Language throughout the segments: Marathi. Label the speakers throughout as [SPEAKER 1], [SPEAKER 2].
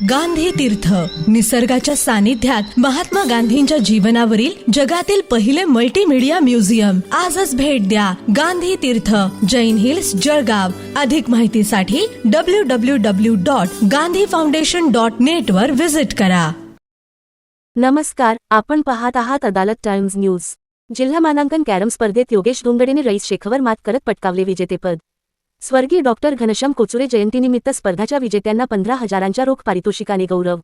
[SPEAKER 1] गांधी तीर्थ, निसर्गाच्या सानिध्यात महात्मा गांधींच्या जीवनावरील जगातील पहिले मल्टीमीडिया म्युझियम. आजच भेट द्या. गांधी तीर्थ, जैन हिल्स, जळगाव. अधिक माहितीसाठी www.gandhifoundation.net वर विजिट करा.
[SPEAKER 2] नमस्कार, आपण पाहत आहात अदालत टाइम्स न्यूज. जिल्हा मानांकन कॅरम स्पर्धेत योगेश धोंगडेने रईस शेखवर मात करत पटकावले विजेतेपद. स्वर्गीय डॉक्टर घनश्याम कोचुरे जयंतीनिमित्त स्पर्धाच्या विजेत्यांना 15,000च्या रोख पारितोषिकाने गौरव.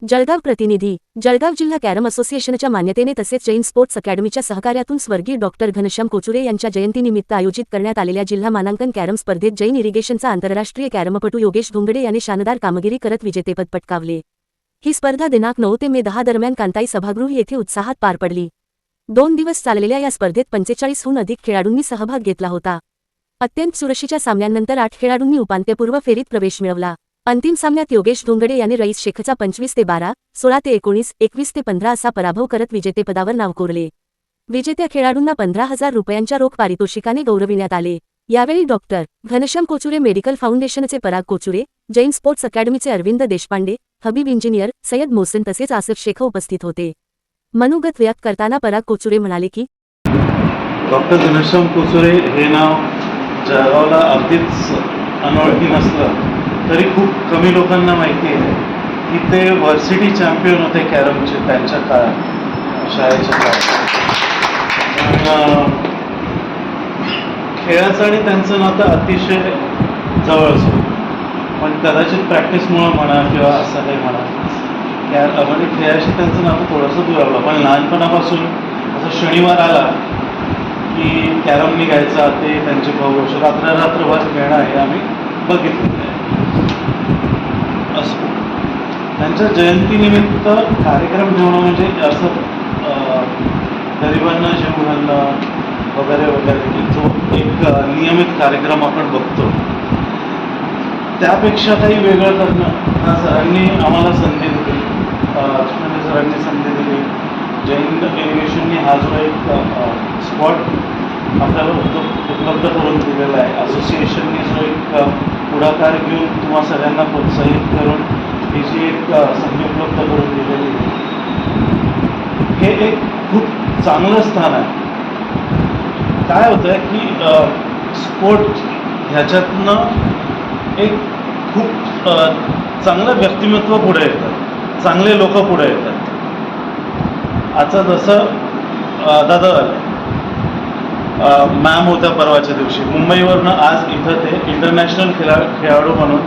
[SPEAKER 2] जळगाव प्रतिनिधी. जळगाव जिल्हा कॅरम असोसिएशनच्या मान्यतेने तसेच जैन स्पोर्ट्स अकॅडमीच्या सहकार्यातून स्वर्गीय डॉक्टर घनश्याम कोचुरे यांच्या जयंतीनिमित्त आयोजित करण्यात आलेल्या जिल्हा मानांकन कॅरम स्पर्धेत जैन इरिगेशनचा आंतरराष्ट्रीय कॅरमपटू योगेश धोंगडे याने शानदार कामगिरी करत विजेतेपद पटकावले. ही स्पर्धा दिनांक 9 ते मे 10 दरम्यान कांताई सभागृह येथे उत्साहात पार पडली. 2 दिवस चाललेल्या या स्पर्धेत 45हून अधिक खेळाडूंनी सहभाग घेतला होता. अत्यंत चुरशीच्या सामन्यांनंतर 8 खेळाडूंनी उपांत्यपूर्व फेरीत प्रवेश मिळवला. अंतिम सामन्यात योगेश धोंगडे यांनी रईस शेखचा 25 ते 12, 16 ते 19, 21 ते 15 असा पराभव करत विजेतेपदावर नाव कोरले. विजेत्या खेळाडूंना 15,000 रुपयांच्या रोख पारितोषिकाने गौरविण्यात आले. यावेळी डॉक्टर घनश्याम कोचुरे मेडिकल फाउंडेशनचे पराग कोचुरे, जैन स्पोर्ट्स अकॅडमीचे अरविंद देशपांडे, हबीब इंजिनियर, सय्यद मोहसिन तसेच आसिफ शेख उपस्थित होते. मनोगत व्यक्त करताना पराग कोचुरे म्हणाले की
[SPEAKER 3] डॉक्टर घनश्याम कोचुरे हे नाव जळगावला अगदीच अनोळखी नसलं तरी खूप कमी लोकांना माहिती आहे की ते व्हर्सिटी चॅम्पियन होते कॅरमचे त्यांच्या काळात, शाळेच्या काळात. खेळाचं आणि त्यांचं नातं अतिशय जवळच होतं, पण कदाचित प्रॅक्टिसमुळं म्हणा किंवा असं काही म्हणा म्हणजे खेळाशी त्यांचं नातं थोडंसं दुरावलं. पण लहानपणापासून असं शनिवार आला की कॅरम निघायचा, ते त्यांचे भाऊ रात्रभर खेळणं हे आम्ही बघितलं आहे. असं त्यांच्या जयंतीनिमित्त कार्यक्रम ठेवणं म्हणजे असं गरिबांना जेवण घालणं वगैरे वगैरे जो एक नियमित कार्यक्रम आपण बघतो त्यापेक्षा काही वेगळं करणं हा सरांनी आम्हाला संधी दिली. सरांनी संधी दिली. जैन इरिगेशनने हा जो एक स्पॉट आपल्याला उपलब्ध करून दिलेला आहे, असोसिएशनने जो एक पुढाकार घेऊन तुम्हा सगळ्यांना प्रोत्साहित करून ही जी एक संधी उपलब्ध करून दिलेली आहे, हे एक खूप चांगलं स्थान आहे. काय होतं आहे की स्पोर्ट ह्याच्यातनं एक खूप चांगलं व्यक्तिमत्व पुढे येतात, चांगले लोक पुढे येतात. आता जसं दादा मॅम होत्या परवाच्या दिवशी मुंबईवरनं, आज इथं ते इंटरनॅशनल खेळाडू म्हणून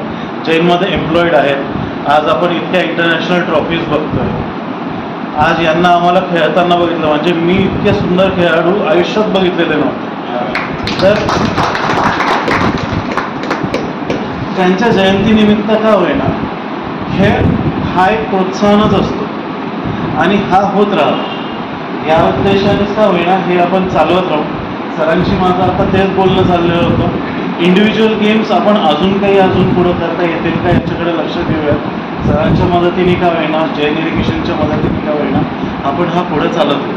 [SPEAKER 3] जैनमध्ये एम्प्लॉईड आहेत. आज आपण इतक्या इंटरनॅशनल ट्रॉफीज बघतोय. आज यांना आम्हाला खेळताना बघितलं म्हणजे मी इतके सुंदर खेळाडू आयुष्यात बघितलेले नव्हते. तर त्यांच्या जयंतीनिमित्त का होईना खेळ हा एक प्रोत्साहनच असतो आणि हा होत राहा या उद्देशानेच का होईना हे आपण चालवत राहू. सरांशी माझं आता तेच बोलणं चाललेलं होतं. इंडिव्हिज्युअल गेम्स आपण अजून पुढं करता येतील का याच्याकडे लक्ष देऊयात. सरांच्या मदतीने का होईना, जैन इरिगेशनच्या मदतीने का होईना आपण हा पुढे चालत राहू.